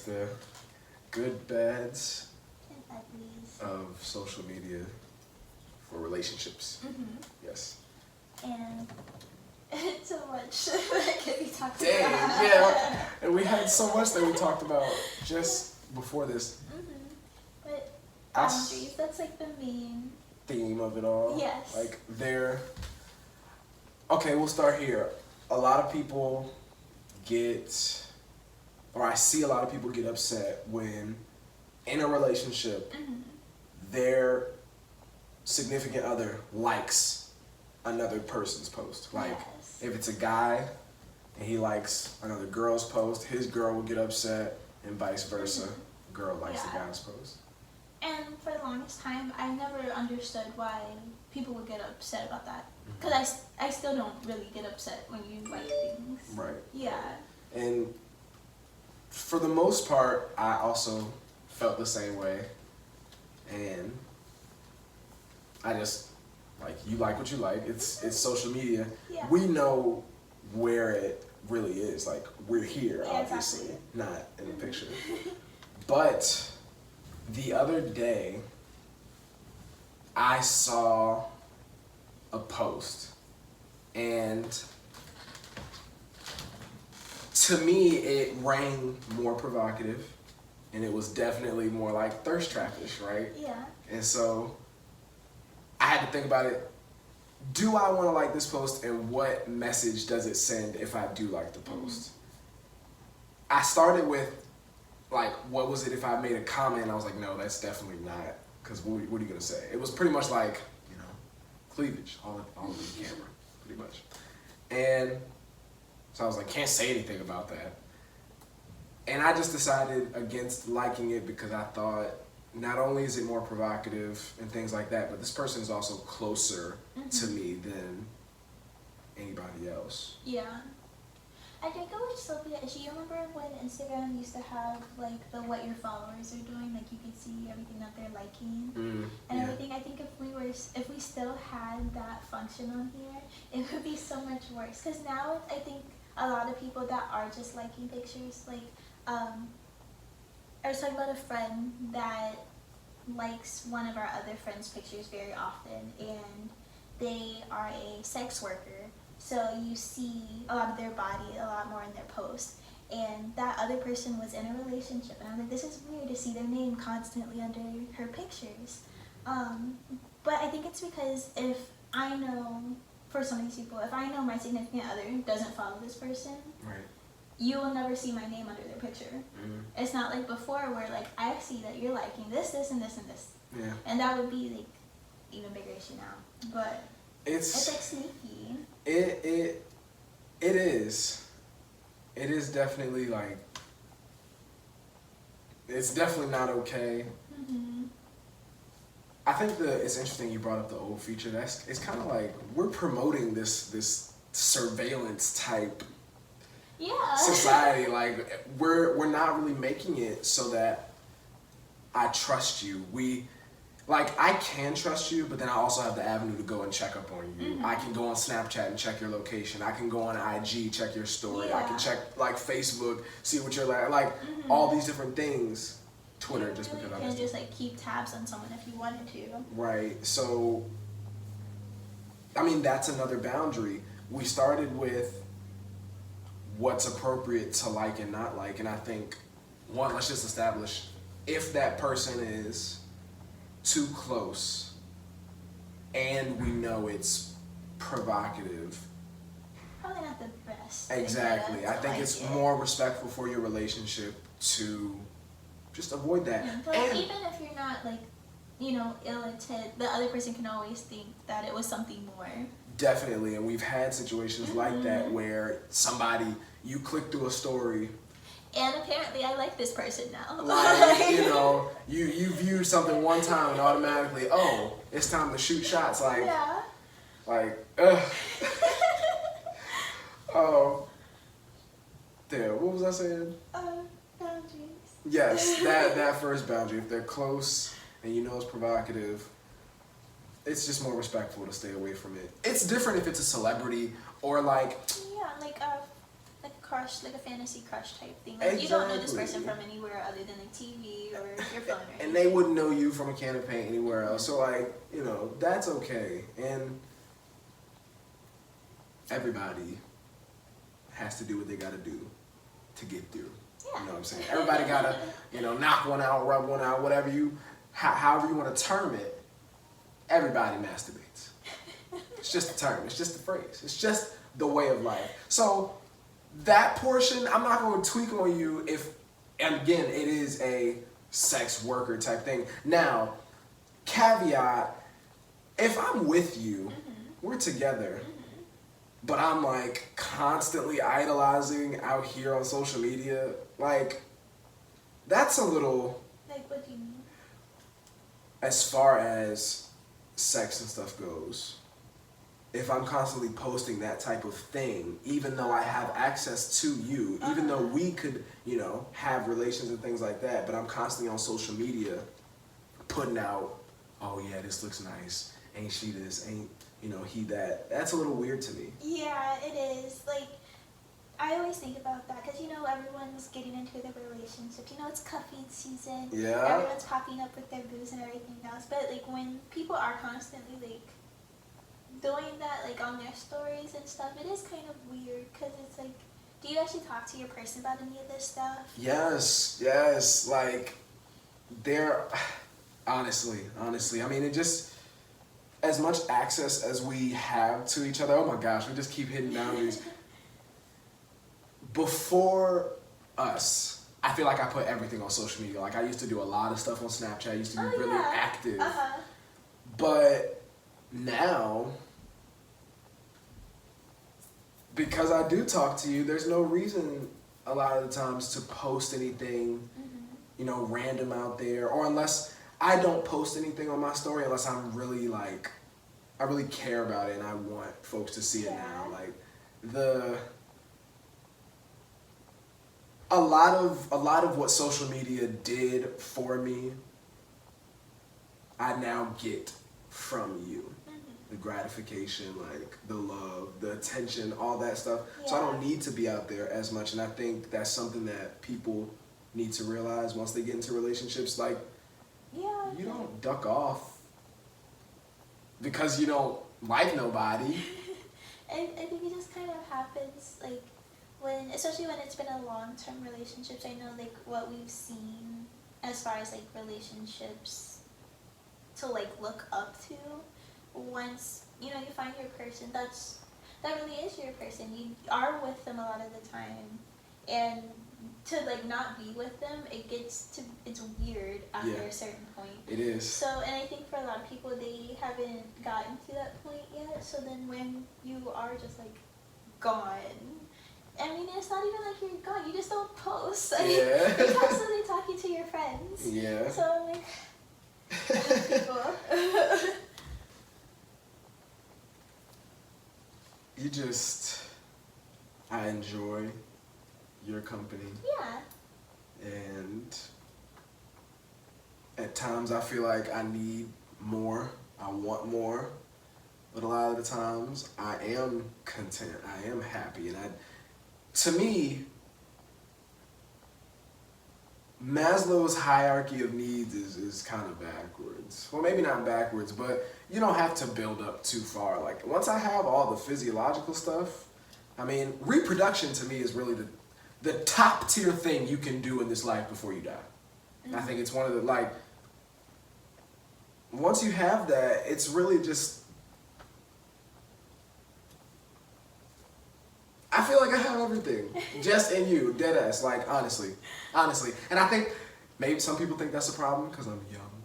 just the good bads and uglies. of social media for relationships. Yes. And it's so much that can be talked Dang, about. yeah. And we had so much that we talked about just before this But Us- boundaries, that's like the main. theme of it all. Yes. Like okay, we'll start here. A lot of people I see a lot of people get upset when in a relationship, their significant other likes another person's post. Like, Yes. if it's a guy and he likes another girl's post, his girl will get upset, and vice versa. Girl likes the Yeah. guy's post. And for the longest time, I never understood why people would get upset about that. Because I still don't really get upset when you like things. Right. Yeah. And for the most part, I also felt the same way. And I just, like, you like what you like. It's social media. Yeah. We know where it really is. Like, we're here, Yeah, obviously, exactly. not in the picture. But the other day, I saw a post, and to me, it rang more provocative, and it was definitely more like thirst trapish, right? Yeah. And so I had to think about it. Do I want to like this post, and what message does it send if I do like the post? I started with, like, what was it if I made a comment? I was like, no, that's definitely not, because what are you going to say? It was pretty much like, cleavage all over the camera, pretty much. And so I was like, can't say anything about that. And I just decided against liking it because I thought, not only is it more provocative and things like that, but this person is also closer to me than anybody else. Yeah. I think it would still be an issue. You remember when Instagram used to have like the what your followers are doing, like you could see everything that they're liking and yeah. everything. I think if we still had that function on here, it would be so much worse. Because now I think a lot of people that are just liking pictures, like I was talking about a friend that likes one of our other friends' pictures very often, and they are a sex worker. So you see a lot of their body a lot more in their posts. And that other person was in a relationship. And I was like, this is weird to see their name constantly under her pictures. But I think it's because if I know, for some of these people, if I know my significant other doesn't follow this person, Right. you will never see my name under their picture. It's not like before where like I see that you're liking this, this, and this, and this. Yeah. And that would be like even bigger issue now. But it's like sneaky. It is. It is definitely like, it's definitely not okay. I think it's interesting you brought up the old feature. It's kind of like we're promoting this surveillance type society. Like we're not really making it so that I trust you. I can trust you, but then I also have the avenue to go and check up on you. I can go on Snapchat and check your location. I can go on IG, check your story. I can check like Facebook, see what you're like all these different things. Twitter, you just really because can just like keep tabs on someone if you wanted to. Right. So, I mean, that's another boundary. We started with what's appropriate to like and not like, and I think let's just establish if that person is too close and we know it's provocative. Probably not the best. Exactly. I think like it's it. more respectful for your relationship to just avoid that. Yeah, but like, even if you're not like, ill intent, the other person can always think that it was something more. Definitely, and we've had situations like that where you click through a story. And apparently I like this person now. Like, you viewed something one time and automatically, oh, it's time to shoot shots. Like, yeah. ugh. Oh, there. What was I saying? Boundaries. Yes, that first boundary. If they're close and you know it's provocative, it's just more respectful to stay away from it. It's different if it's a celebrity or like. Yeah, like a crush, like a fantasy crush type thing. Like you don't know this person Exactly. from anywhere other than like TV or your phone or And anything. they wouldn't know you from a can of paint anywhere else. So like, you know, that's okay. And everybody has to do what they gotta do to get through. Yeah. You know what I'm saying? Everybody gotta, you know, knock one out, rub one out, whatever you, however you want to term it. Everybody masturbates. It's just a term. It's just a phrase. It's just the way of life. So that portion, I'm not going to tweak on you if, and again, it is a sex worker type thing. Now, caveat, if I'm with you, we're together, but I'm like constantly idolizing out here on social media, like that's a little, Like, what do you mean? as far as sex and stuff goes, if I'm constantly posting that type of thing, even though I have access to you, even though we could, you know, have relations and things like that, but I'm constantly on social media putting out, oh yeah, this looks nice, ain't she this, ain't, you know, he that. That's a little weird to me. Yeah, it is. Like, I always think about that because, you know, everyone's getting into their relationship. You know, it's cuffing season. Yeah. Everyone's popping up with their booze and everything else. But, like, when people are constantly, like, doing that, like, on their stories and stuff, it is kind of weird because it's like, do you actually talk to your person about any of this stuff? Yes, like, they're, honestly, I mean, it just, as much access as we have to each other, oh my gosh, we just keep hitting boundaries. Before us, I feel like I put everything on social media. Like, I used to do a lot of stuff on Snapchat. I used to be really active. But now, because I do talk to you, there's no reason a lot of the times to post anything, you know, random out there. Or unless I don't post anything on my story unless I'm really like, I really care about it and I want folks to see it now. Like, a lot of what social media did for me, I now get from you. The gratification, like the love, the attention, all that stuff. Yeah. So I don't need to be out there as much, and I think that's something that people need to realize once they get into relationships. Like, you don't duck off because you don't like nobody. I think it just kind of happens, like, when, especially when it's been a long-term relationships. I know, like, what we've seen as far as, like, relationships to, like, look up to. Once, you know, you find your person, that really is your person. You are with them a lot of the time. And to, like, not be with them, it's weird after a certain point. It is. So, and I think for a lot of people, they haven't gotten to that point yet. So then when you are just, like, gone, I mean, it's not even like you're gone. You just don't post. Like, you're constantly talking to your friends. Yeah. So I'm like, people. I enjoy your company. Yeah. And at times I feel like I need more, I want more, but a lot of the times I am content, I am happy, and to me, Maslow's hierarchy of needs is kind of backwards. Well, maybe not backwards, but you don't have to build up too far. Like, once I have all the physiological stuff, I mean, reproduction to me is really the top tier thing you can do in this life before you die. I think it's one of the, like, once you have that, it's really just, I feel like I have everything, just in you, dead ass, like, honestly. And I think maybe some people think that's a problem because I'm young.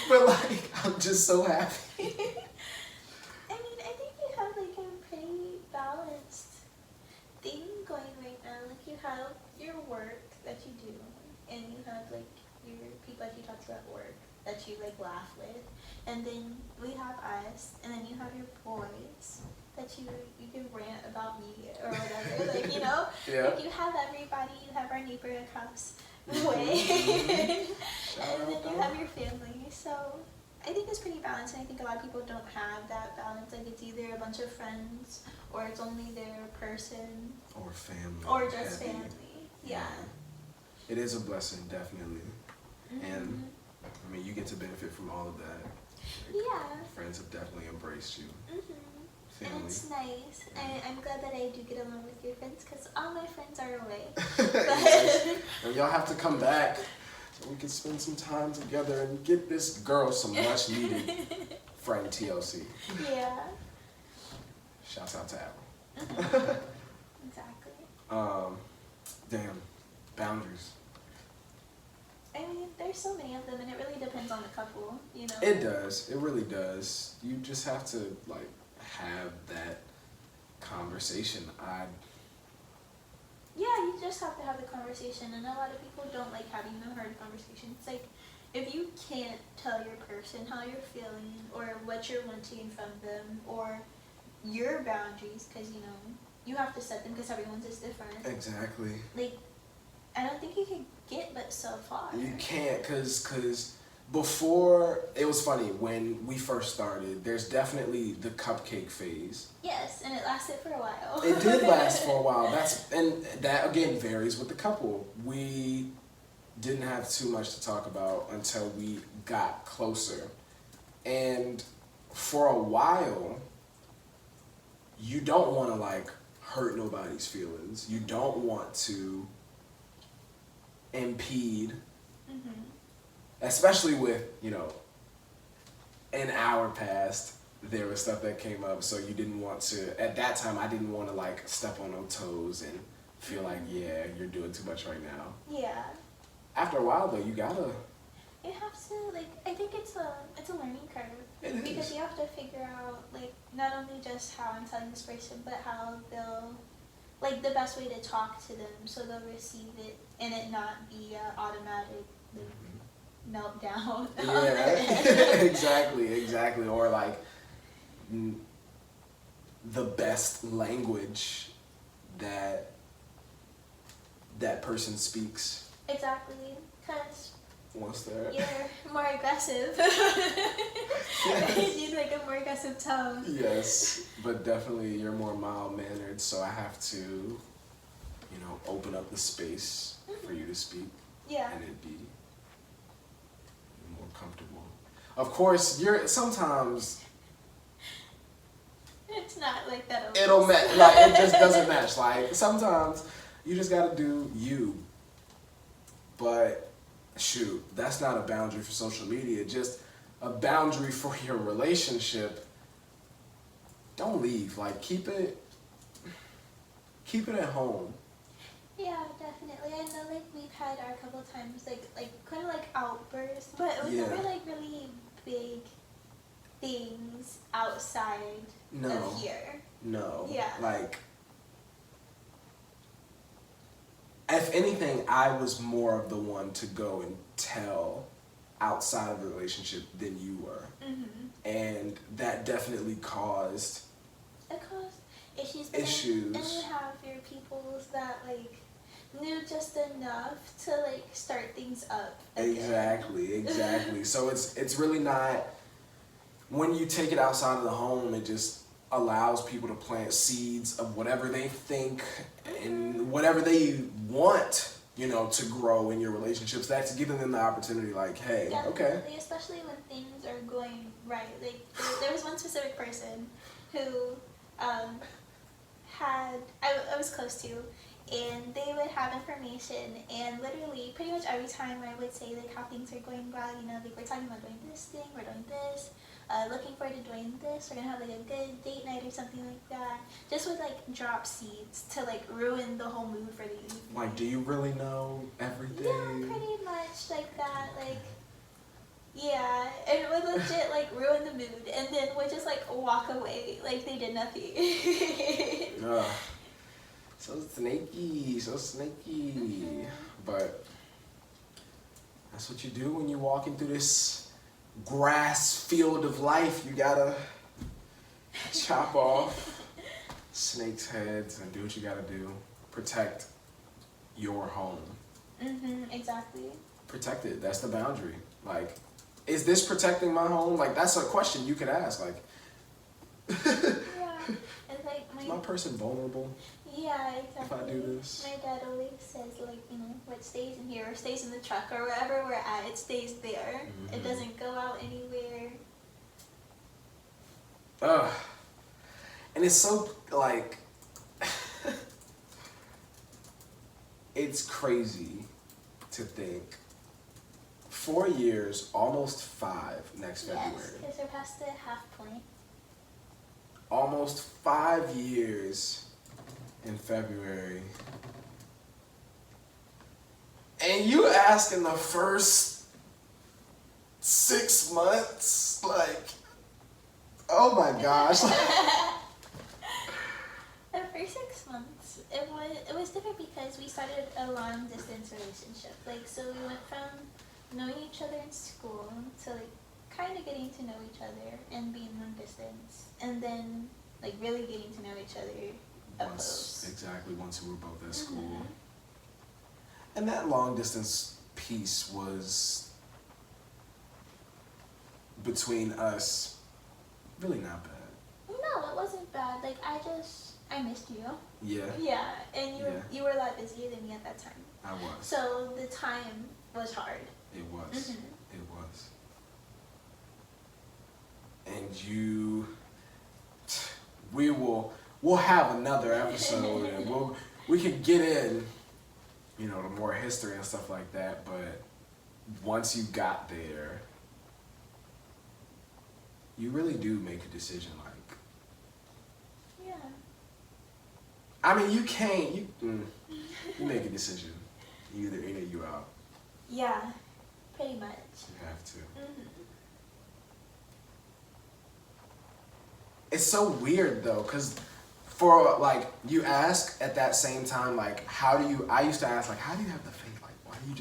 But, like, I'm just so happy. I mean, I think you have, like, a pretty balanced thing going right now. Like, you have your work that you do, and you have, like, your people that you talk to at work that you, like, laugh with. And then we have us, and then you have your boys that you can rant about me or whatever, like, you know? Like, you have everybody, you have our neighbor across the way, and then you have your family. So I think it's pretty balanced, and I think a lot of people don't have that balance. Like, it's either a bunch of friends, or it's only their person, Or family. or just heavy. family. Yeah. It is a blessing, definitely. Mm-hmm. And I mean, you get to benefit from all of that. Yeah. Friends have definitely embraced you. Mm-hmm. Family. And it's nice. I'm glad that I do get along with your friends, because all my friends are away. Yes. And y'all have to come back so we can spend some time together and get this girl some much needed friend TLC. Yeah. Shouts out to Apple. Mm-hmm. Exactly. Damn. Boundaries. I mean, there's so many of them, and it really depends on the couple, you know? It does. It really does. You just have to, like, have that conversation. Yeah, you just have to have the conversation, and a lot of people don't like having the hard conversation. It's like, if you can't tell your person how you're feeling, or what you're wanting from them, or your boundaries, because, you know, you have to set them because everyone's is different. Exactly. Like, I don't think you can get but so far. You can't, cause before, it was funny, when we first started, there's definitely the cupcake phase. Yes, and it lasted for a while. It did last for a while. And that again varies with the couple. We didn't have too much to talk about until we got closer. And for a while, you don't want to like hurt nobody's feelings. You don't want to impede, Mm-hmm. especially with, you know, an hour passed, there was stuff that came up, so you didn't want to, at that time, I didn't want to like step on no toes and feel like, yeah, you're doing too much right now. Yeah. After a while though, you gotta. You have to, like, I think it's a learning curve. It Because is. you have to figure out, like, not only just how I'm telling this person, but how they'll, like, the best way to talk to them so they'll receive it and it not be an automatic, like, meltdown on their Yeah, end. exactly. Or like the best language that that person speaks Exactly, because once they're. you're more aggressive. Yes. You like a more aggressive tone. Yes, but definitely you're more mild-mannered, so I have to, you know, open up the space for you to speak, Yeah. and it'd be more comfortable. Of course, sometimes It's not like that. it'll match, like it just doesn't match. Like sometimes you just gotta do you. But shoot, that's not a boundary for social media, just a boundary for your relationship. Don't leave. Like keep it at home. Yeah, definitely. I know, like, we've had our couple times, like kind of like outbursts, but it was Yeah. never like really big things outside No. of here. No. Yeah. Like if anything, I was more of the one to go and tell outside of the relationship than you were. Mm-hmm. And that definitely caused It caused issues. But issues. Then you have your peoples that, like, knew just enough to, like, start things up again. Exactly. So it's really not, when you take it outside of the home, it just allows people to plant seeds of whatever they think and whatever they want, you know, to grow in your relationships. That's giving them the opportunity, like, hey, Definitely, okay. especially when things are going right. Like, there was one specific person who I was close to, and they would have information, and literally pretty much every time I would say, like, how things are going well, you know, like, we're talking about doing this thing, we're doing this, looking forward to doing this, we're gonna have, like, a good date night or something like that, just would, like, drop seeds to, like, ruin the whole mood for the evening. Like, do you really know everything? Yeah, pretty much like that, like, yeah, and it would legit, like, ruin the mood, and then would just, like, walk away, like they did nothing. Ugh. So snaky. Mm-hmm. But that's what you do when you're walking through this grass field of life. You gotta chop off snakes' heads and do what you gotta do. Protect your home. Exactly. Protect it. That's the boundary. Like, is this protecting my home? Like, that's a question you could ask. Like, Yeah. And like is my person vulnerable yeah, exactly. if I do this? My dad always says, like, you know, what stays in here or stays in the truck or wherever we're at, it stays there. It doesn't go out anywhere. Ugh. And it's so, like, it's crazy to think 4 years, almost 5 next February. Yes, I surpassed the half point. Almost 5 years in February. And you ask in the first 6 months, like, oh my gosh. The first 6 months, it was different because we started a long distance relationship. Like, so we went from knowing each other in school to like kind of getting to know each other and being long distance, and then like really getting to know each other up close. Once we were both at school. And that long distance piece was between us really not bad. No, it wasn't bad. Like I missed you. Yeah. Yeah, and you were a lot busier than me at that time. I was. So the time was hard. It was. It was. And we'll have another episode and we can get in, you know, the more history and stuff like that, but once you got there, you really do make a decision, like, Yeah. I mean, you can't, you make a decision. You either in or you out. Yeah, pretty much. You have to. It's so weird though, because for like, you ask at that same time, like, I used to ask, like, how do you have the faith? Like, why do you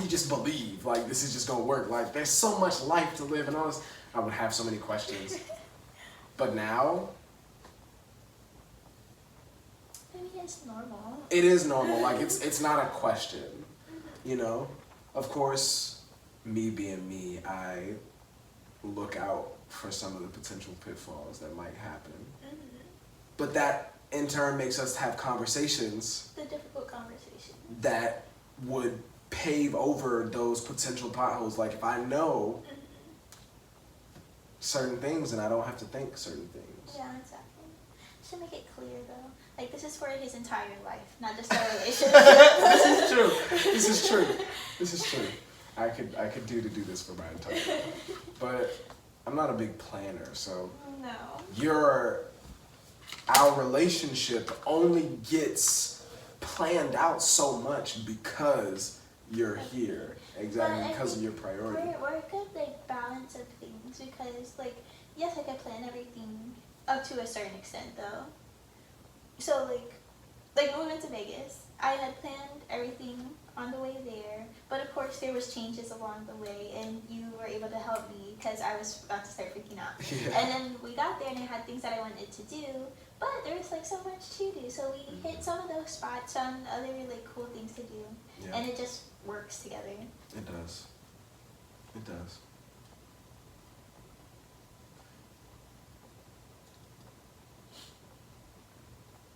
just believe, like, this is just gonna work? Like, there's so much life to live and all this. I would have so many questions. But now, I mean, it's normal. it is normal. Like, it's not a question, you know? Of course, me being me, I look out for some of the potential pitfalls that might happen. But that, in turn, makes us have conversations. The difficult conversations. That would pave over those potential potholes. Like, if I know certain things, then I don't have to think certain things. Yeah, exactly. Should make it clear though. Like, this is for his entire life, not just our relationship. This is true. I could do this for my entire life. But I'm not a big planner, so No. our relationship only gets planned out so much because you're here. Exactly, because of your priority. We're a good like balance of things because like, yes, I could plan everything up to a certain extent though. So like when we went to Vegas, I had planned everything on the way there, but of course there was changes along the way, and you were able to help me because I was about to start freaking out. Yeah. And then we got there and I had things that I wanted to do, but there was like so much to do. So we hit some of those spots, some other like cool things to do, and it just works together. It does. It does.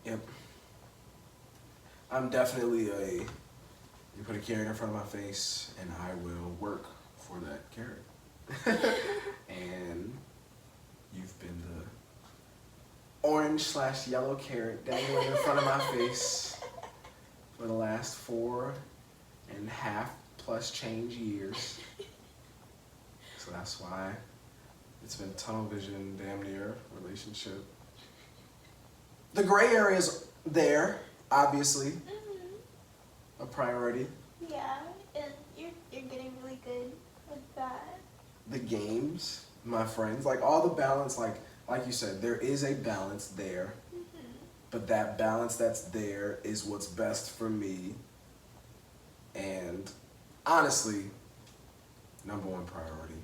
Yep. I'm definitely you put a carrot in front of my face and I will work for that carrot. And you've been the orange/yellow carrot dangling in front of my face for the last 4.5 plus change years. So that's why it's been tunnel vision, damn near relationship. The gray area is there, obviously, a priority. Yeah, and you're getting really good with that. The games, my friends, like all the balance, like you said, there is a balance there. But that balance that's there is what's best for me. And honestly, number one priority.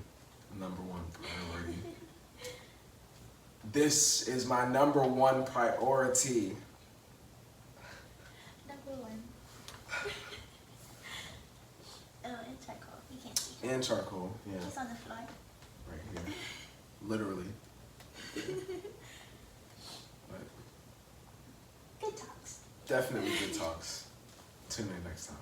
This is my number one priority. Number one. Oh, and charcoal. You can't see. And charcoal, yeah. Just on the floor. Right here. Literally. But Good talks. definitely good talks. Tune in next time.